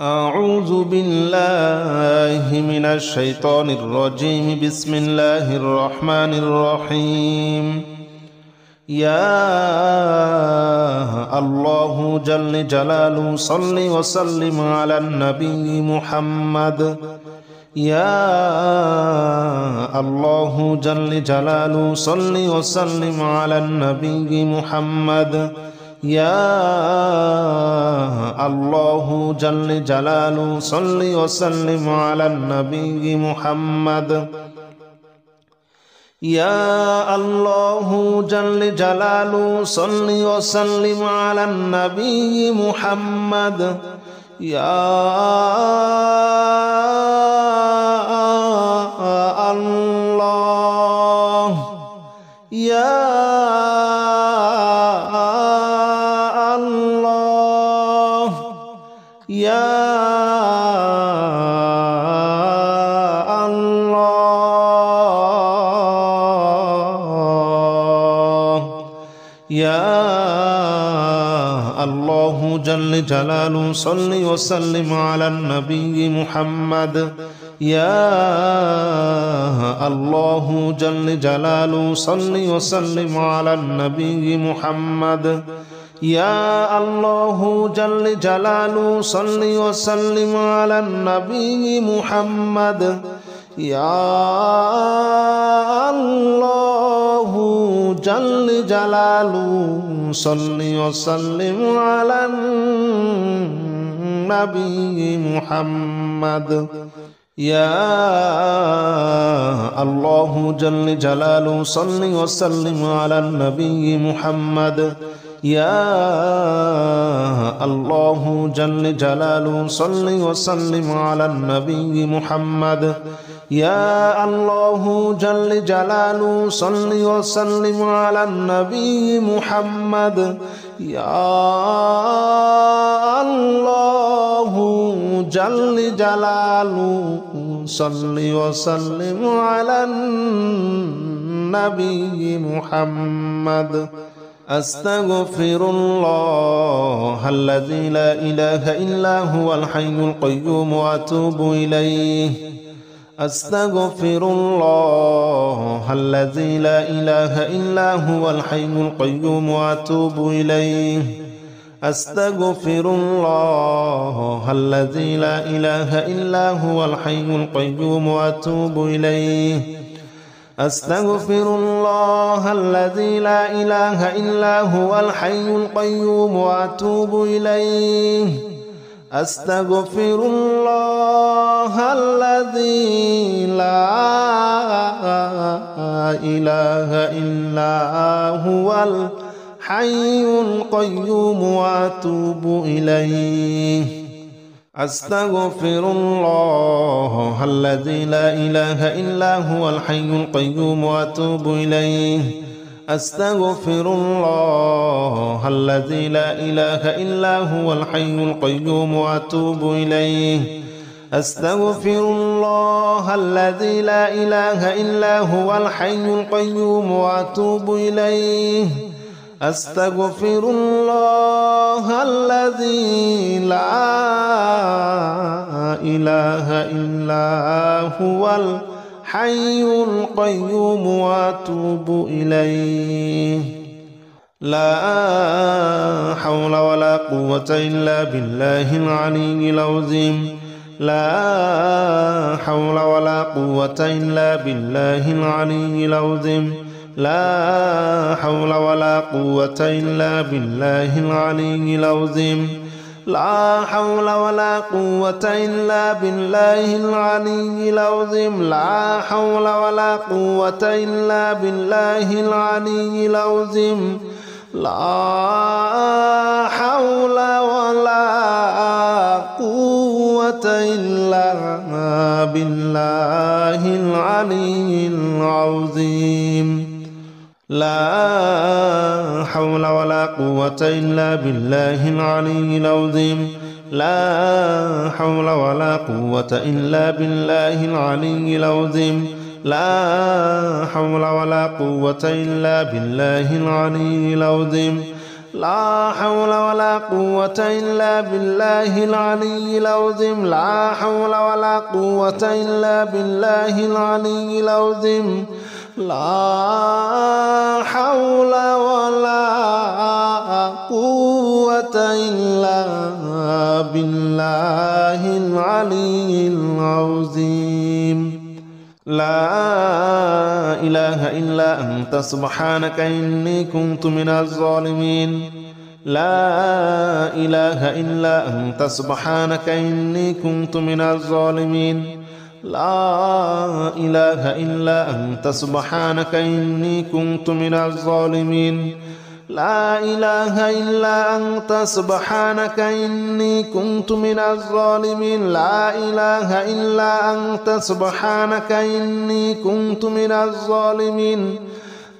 أعوذ بالله من الشيطان الرجيم. بسم الله الرحمن الرحيم. يا الله جل جلاله صل وسلم على النبي محمد. يا الله جل جلاله صل وسلم على النبي محمد. يا الله جل جلاله صل وسلم على النبي محمد. يا الله جل جلاله صل وسلم على النبي محمد. يا الله يا يا الله يا الله جل جلاله صل وسلم على النبي محمد. يا الله جل جلاله صل وسلم على النبي محمد. يا الله جل جلاله صل وسلم على النبي محمد. يا الله جل جلاله صل وسلم على النبي محمد. يا الله جل جلاله صل وسلم على النبي محمد. يا الله جل جلاله صل وسلم على النبي محمد. يا الله جل جلاله صل وسلم على النبي محمد. يا الله جل جلاله صل وسلم على النبي محمد. أستغفر الله الذي لا إله إلا هو الحي القيوم وأتوب إليه. أستغفر الله الذي لا إله إلا هو الحي القيوم وأتوب إليه. أستغفر الله الذي لا إله إلا هو الحي القيوم وأتوب إليه. أستغفر الله الذي لا إله إلا هو الحي القيوم وأتوب إليه. أستغفر الله الذي لا إله إلا هو الحي القيوم وأتوب إليه. أستغفر الله الذي لا إله إلا هو الحي القيوم وأتوب إليه. أستغفر الله الذي لا إله إلا هو الحي القيوم وأتوب إليه. أستغفر الله الذي لا إله إلا هو الحي القيوم وأتوب إليه. أستغفر الله الذي لا إله إلا هو الحي القيوم وأتوب إليه. لا حول ولا قوة إلا بالله العلي العظيم. لا حول ولا قوة إلا بالله العلي العظيم. لا حول ولا قوة إلا بالله العلي العظيم. لا حول ولا قوة إلا بالله العلي العظيم. لا حول ولا قوة إلا بالله العلي العظيم. لا حول ولا قوة إلا بالله العلي العظيم. لا حول ولا قوة إلا بالله العلي العظيم. لا حول ولا قوة إلا بالله العلي العظيم. لا حول ولا قوة إلا بالله العلي العظيم. لا حول ولا قوة إلا بالله العلي العظيم لا حول ولا قوة إلا بالله العلي العظيم لا حول ولا قوة إلا بالله العلي العظيم لا إله إلا أنت سبحانك إني كنت من الظالمين لا إله إلا أنت سبحانك إني كنت من الظالمين لا إله إلا أنت سبحانك إني كنت من الظالمين لا إله إلا أنت سبحانك إني كنت من الظالمين لا إله إلا أنت سبحانك إني كنت من الظالمين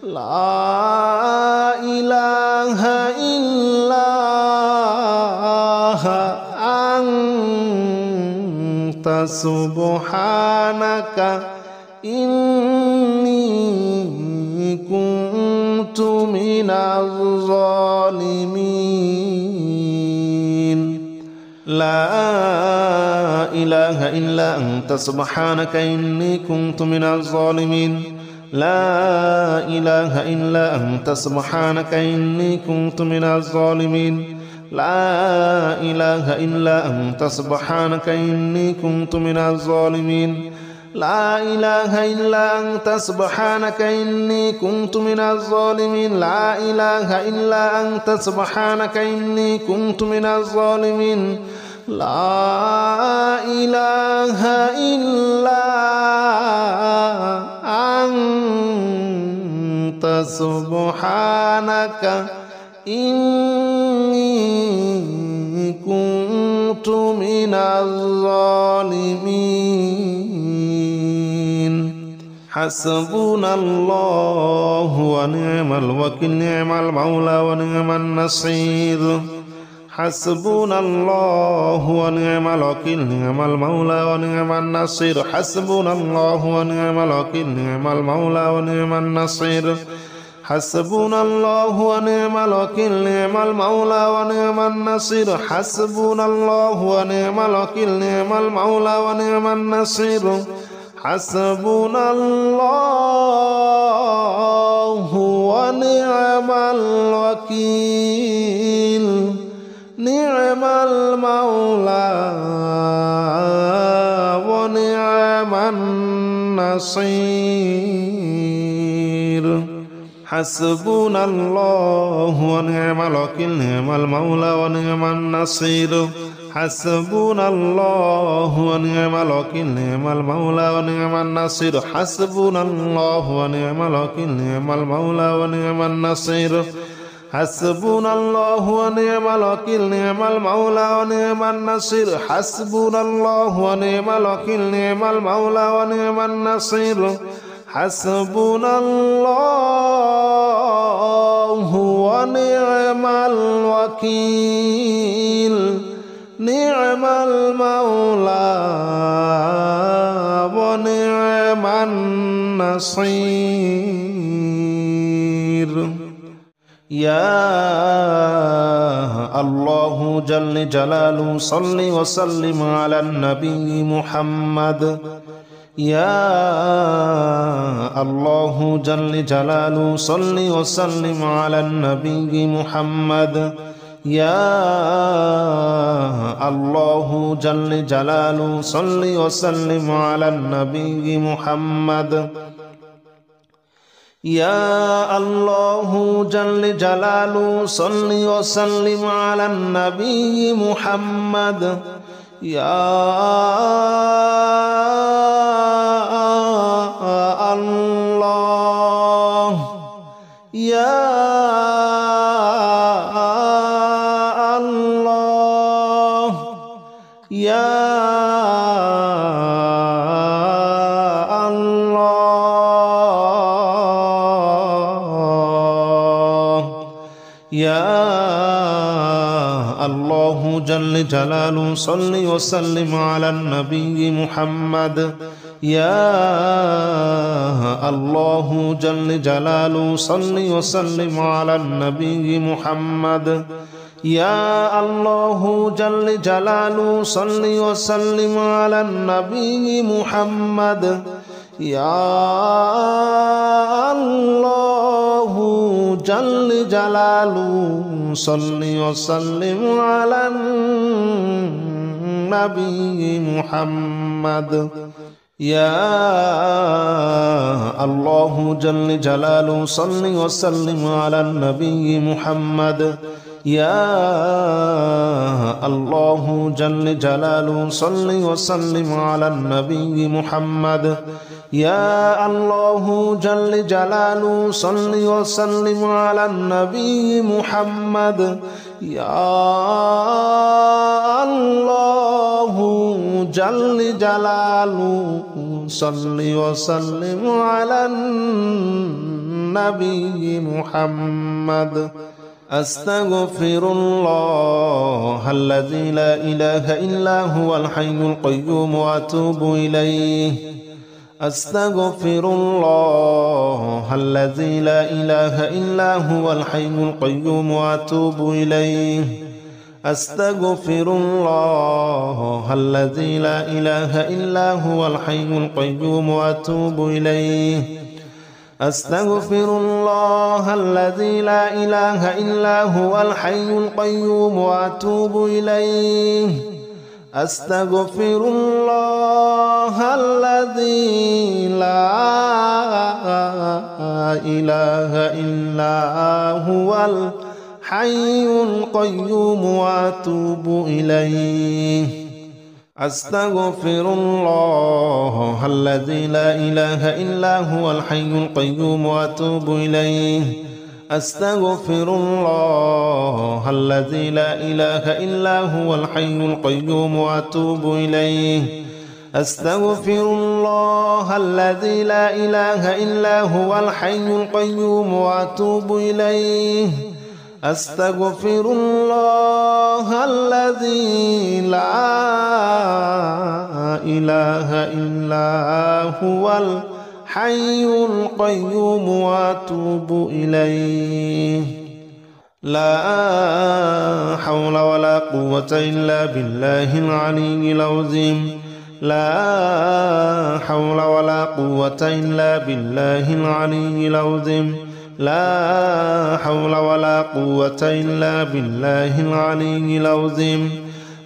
لا إله إلا أنت سبحانك إني كنت من الظالمين لا إله إلا أنت سبحانك إني كنت من الظالمين لا إله إلا أنت سبحانك إني كنت من الظالمين لا إله إلا أنت سبحانك إني كنت من الظالمين لا إله إلا أنت سبحانك إني كنت من الظالمين لا إله إلا أنت سبحانك إني كنت من الظالمين لا إله إلا أنت سبحانك إني كنت من الظالمين حسبنا الله ونعم الوكيل نعم المولى ونعم النصير حسبنا الله ونعم الوكيل نعم المولى ونعم النصير حسبنا الله ونعم الوكيل نعم المولى ونعم النصير حسبنا الله ونعم الوكيل نعم المولى ونعم النصير حسبنا الله ونعم الوكيل نعم المولى ونعم النصير حسبنا الله ونعم الوكيل نعم المولى ونعم النصير حسبنا الله ونعم الوكيل نعم المولى ونعم النصير حسبنا الله ونعم الوكيل نعم المولى ونعم النصير حسبنا الله ونعم الوكيل نعم المولى ونعم النصير حسبنا الله ونعم الوكيل نعم المولى ونعم النصير حسبنا الله ونعم الوكيل نعم المولى ونعم النصير حسبنا الله ونعم الوكيل نعم المولى ونعم النصير يا الله جل جلاله صل وسلم على النبي محمد يا الله جل جلاله صل وسلم على النبي محمد يا الله جل جلاله صل وسلم على النبي محمد يا الله جل جلاله صل وسلم على النبي محمد يا الله يا الله يا الله جل جلاله صل وسلم على النبي محمد يا الله جل جلاله صل وسلم على النبي محمد. يا الله جل جلاله صل وسلم على النبي محمد. يا الله جل جلاله صل وسلم على النبي محمد. يا الله جل جلاله صل وسلم على النبي محمد. يا الله جل جلاله صل وسلم على النبي محمد. يا الله جل جلاله صل وسلم على النبي محمد. يا الله جل جلاله صل وسلم على النبي محمد. أستغفر الله الذي لا إله إلا هو الحي القيوم وأتوب إليه. أستغفر الله الذي لا إله إلا هو الحي القيوم وأتوب إليه. أستغفر الله الذي لا إله إلا هو الحي القيوم وأتوب إليه. أستغفر الله الذي لا إله إلا هو الحي القيوم وأتوب إليه. أستغفر الله الذي لا إله إلا هو الحي القيوم وأتوب إليه. أستغفر الله الذي لا إله إلا هو الحي القيوم وأتوب إليه. أستغفر الله الذي لا إله إلا هو الحي القيوم وأتوب إليه. أستغفر الله الذي لا إله إلا هو الحي القيوم وأتوب إليه. أستغفر الله الذي لا إله إلا هو الحي القيوم وأتوب إليه. لا حول ولا قوة إلا بالله العلي العظيم. لا حول ولا قوة إلا بالله العلي العظيم. لا حول ولا قوة إلا بالله العلي العظيم.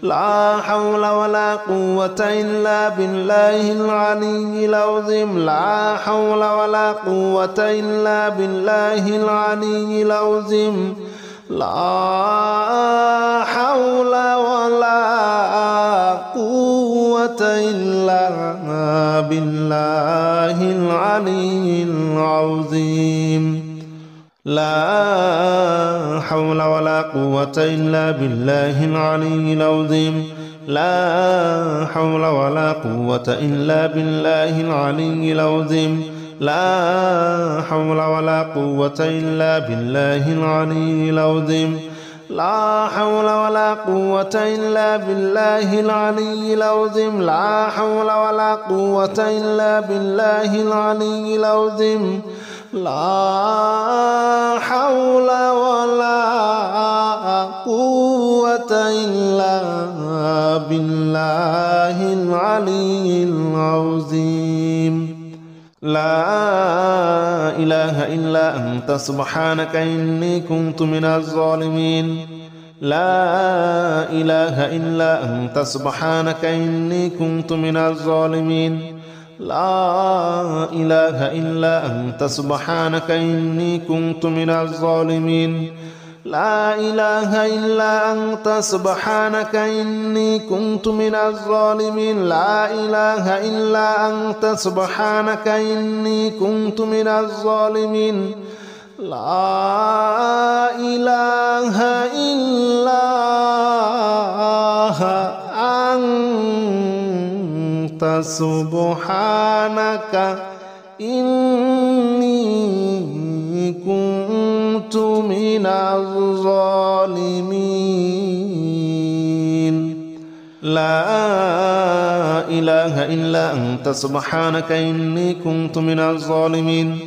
لا حول ولا قوة إلا بالله العلي العظيم. لا حول ولا قوة إلا بالله العلي العظيم. لا حول ولا قوة إلا بالله العلي العظيم. لا حول ولا قوة إلا بالله العلي العظيم. لا حول ولا قوة إلا بالله العلي العظيم. لا حول ولا قوة إلا بالله العلي العظيم. لا حول ولا قوة إلا بالله العلي العظيم. لا حول ولا قوة إلا بالله العلي العظيم. لا حول ولا قوة إلا بالله العلي العظيم. لا إله إلا أنت سبحانك إني كنت من الظالمين. لا إله إلا أنت سبحانك إني كنت من الظالمين. لا إله إلا أنت سبحانك إني كنت من الظالمين. لا إله إلا أنت سبحانك إني كنت من الظالمين. لا إله إلا أنت سبحانك إني كنت من الظالمين. لا إله إلا أنت سبحانك إني كنت من الظالمين. لا إله إلا أنت سبحانك إني كنت من الظالمين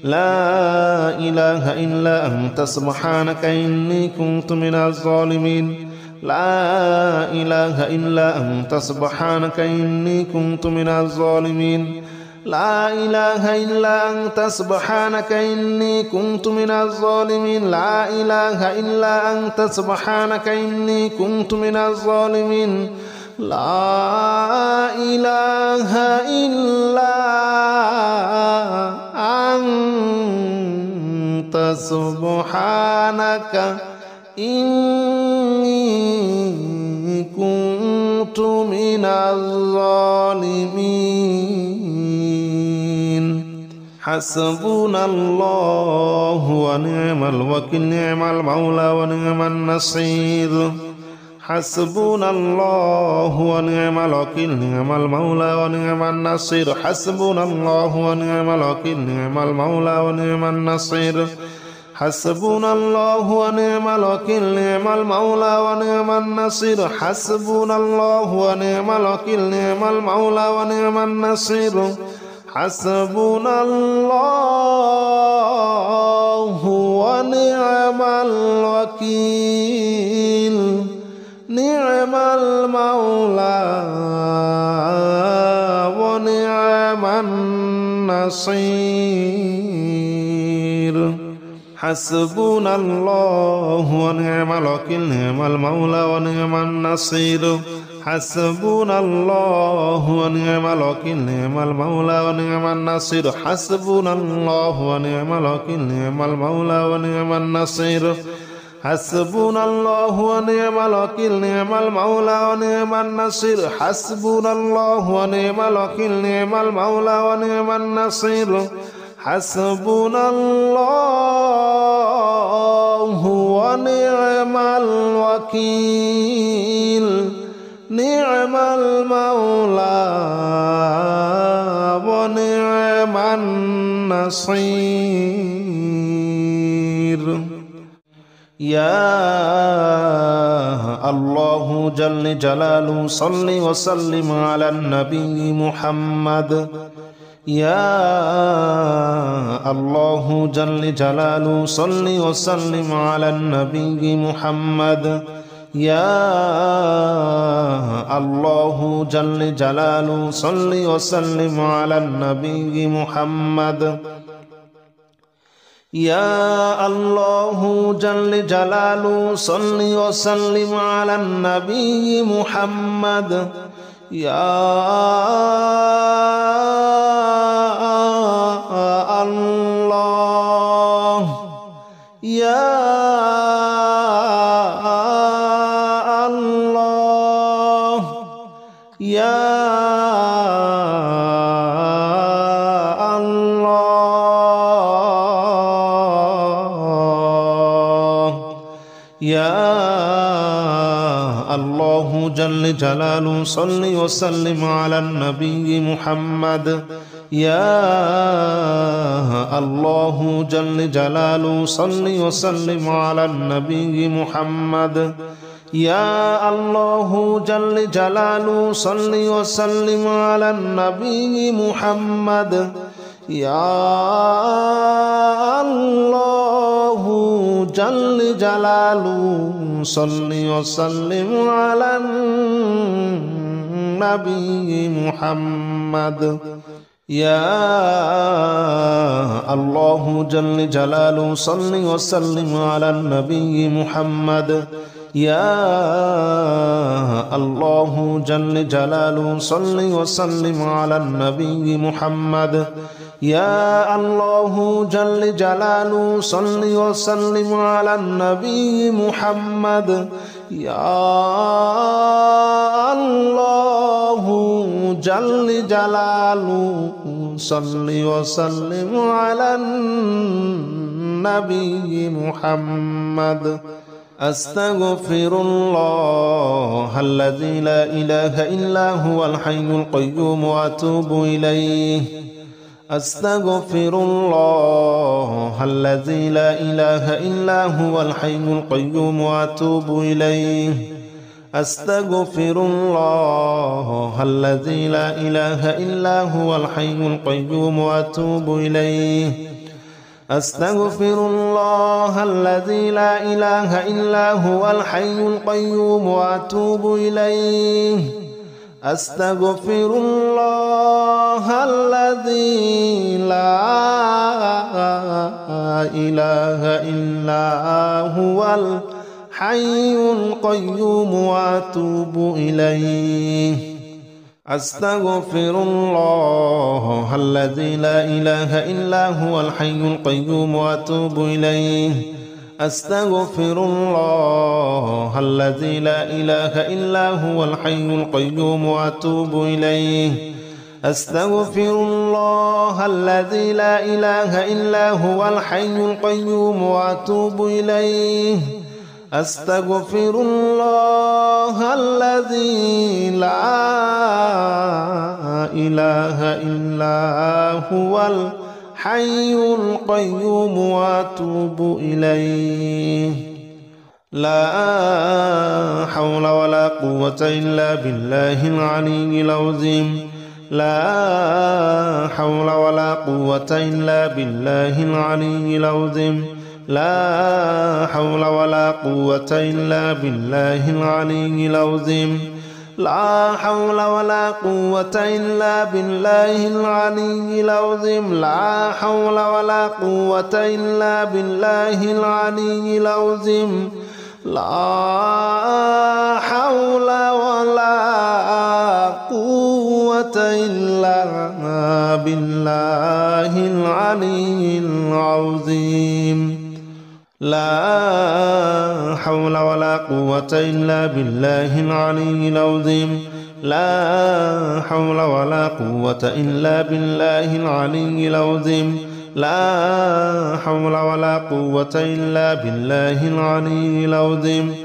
لا إله إلا أنت سبحانك إني كنت من الظالمين لا إله إلا أنت سبحانك إني كنت من الظالمين لا إله إلا أنت سبحانك إني كنت من الظالمين لا إله إلا أنت سبحانك إني كنت من الظالمين لا إله إلا أنت سبحانك إني كنت من الظالمين حسبنا الله ونعم الوكيل نعم المولى ونعم النصير حسبنا الله ونعم الوكيل نعم المولى ونعم النصير حسبنا الله ونعم الوكيل نعم المولى ونعم النصير حسبنا الله ونعم الوكيل نعم المولى ونعم النصير حسبنا الله ونعم الوكيل نعم المولى ونعم النصير حسبنا الله ونعم الوكيل نعم المولى ونعم النصير حسبنا الله ونعم الوكيل نعم المولى ونعم النصير حسبنا الله ونعم الوكيل نعم المولى ونعم النصير حسبنا الله ونعم الوكيل نعم المولى ونعم النصير حسبنا الله ونعم الوكيل نعم المولى ونعم النصير حسبنا الله ونعم الوكيل نعم المولى ونعم النصير حسبنا الله ونعم الوكيل نعم المولى ونعم النصير يا الله جل جلاله صل وسلم على النبي محمد يا الله جل جلاله صل وسلم على النبي محمد يا الله جل جلاله صل وسلم على النبي محمد يا الله جل جلاله صل وسلم على النبي محمد يا الله يا الله يا يا الله جل جلاله صل وسلم على النبي محمد يا الله جل جلاله صل وسلم على النبي محمد يا الله جل جلاله صل وسلم على النبي محمد يا الله جل جلاله صل وسلم على النبي محمد يا الله جل جلاله صل وسلم على النبي محمد يا الله جل جلاله صل وسلم على النبي محمد يا الله جل جلاله صل وسلم على النبي محمد يا الله جل جلاله صل وسلم على النبي محمد أستغفر الله الذي لا إله إلا هو الحي القيوم وأتوب إليه أستغفر الله الذي لا إله إلا هو الحي القيوم وأتوب إليه أستغفر الله الذي لا إله إلا هو الحي القيوم وأتوب إليه أستغفر الله الذي لا إله إلا هو الحي القيوم وأتوب إليه أستغفر الله الذي لا إله إلا هو الحي القيوم وأتوب إليه أستغفر الله الذي لا إله إلا هو الحي القيوم وأتوب إليه أستغفر الله الذي لا إله إلا هو الحي القيوم وأتوب إليه أستغفر الله الذي لا إله إلا هو الحي القيوم وأتوب إليه أستغفر الله الذي لا إله إلا هو الحي القيوم وأتوب إليه لا حول ولا قوة إلا بالله العلي العظيم لا حول ولا قوة إلا بالله العلي العظيم لا حول ولا قوة إلا بالله العلي العظيم لا حول ولا قوة إلا بالله العلي العظيم لا حول ولا قوة إلا بالله العلي العظيم لا حول ولا قوة إلا بالله العلي العظيم لا حول ولا قوة إلا بالله العلي العظيم لا حول ولا قوة إلا بالله العلي العظيم لا حول ولا قوة إلا بالله العلي العظيم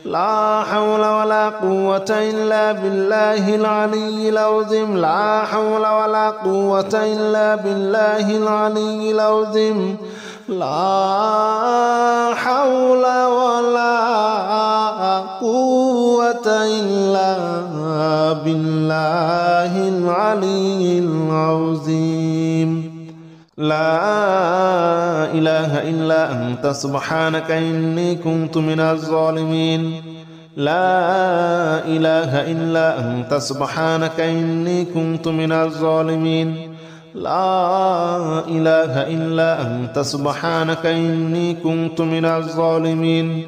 لا حول ولا قوة إلا بالله العلي العظيم لا حول ولا قوة إلا بالله العلي العظيم لا حول ولا قوة إلا بالله العلي العظيم لا إله إلا أنت سبحانك إني كنت من الظالمين لا إله إلا أنت سبحانك إني كنت من الظالمين لا إله إلا أنت سبحانك إني كنت من الظالمين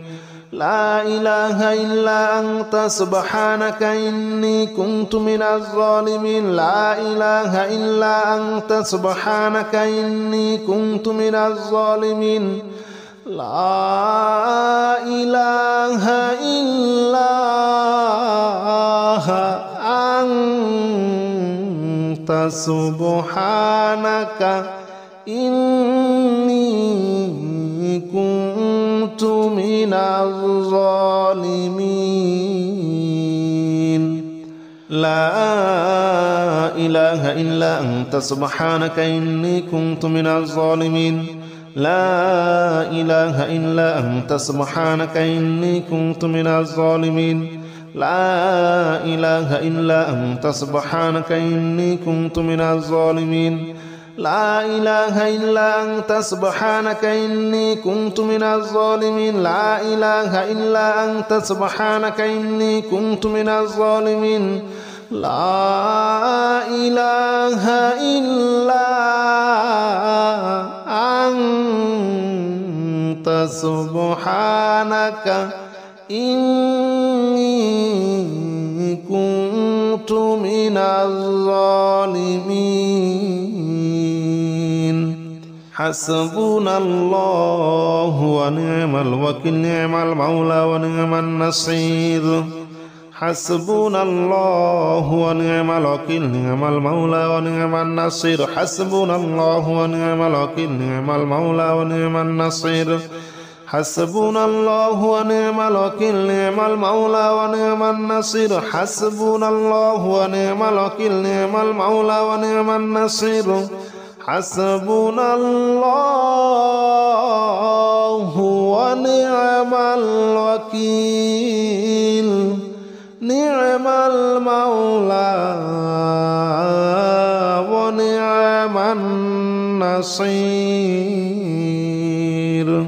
لا إله إلا أنت سبحانك إني كنت من الظالمين لا إله إلا أنت سبحانك إني كنت من الظالمين لا إله إلا أنت سبحانك إني كنت من الظالمين لا إله إلا أنت سبحانك إني كنت من الظالمين لا إله إلا أنت سبحانك إني كنت من الظالمين لا إله إلا أنت سبحانك إني كنت من الظالمين لا إله إلا أنت سبحانك إني كنت من الظالمين لا إله إلا أنت سبحانك إني كنت من الظالمين لا إله إلا أنت سبحانك إني كنت من الظالمين حسبنا الله ونعم الوكيل نعم المولى ونعم النصير حسبنا الله ونعم الوكيل نعم المولى ونعم النصير حسبنا الله ونعم الوكيل نعم المولى ونعم النصير حسبنا الله ونعم الوكيل نعم المولى ونعم النصير حسبنا الله ونعم الوكيل نعم المولى ونعم النصير حسبنا الله ونعم الوكيل نعم المولى ونعم النصير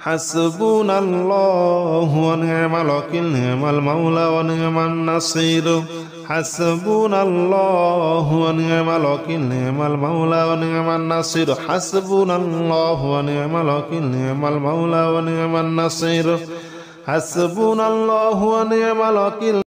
حسبنا الله ونعم الوكيل نعم المولى ونعم النصير حسبنا الله ونعم الوكيل نعم المولى ونعم النصير حسبنا الله ونعم الوكيل نعم المولى ونعم النصير حسبنا الله ونعم الوكيل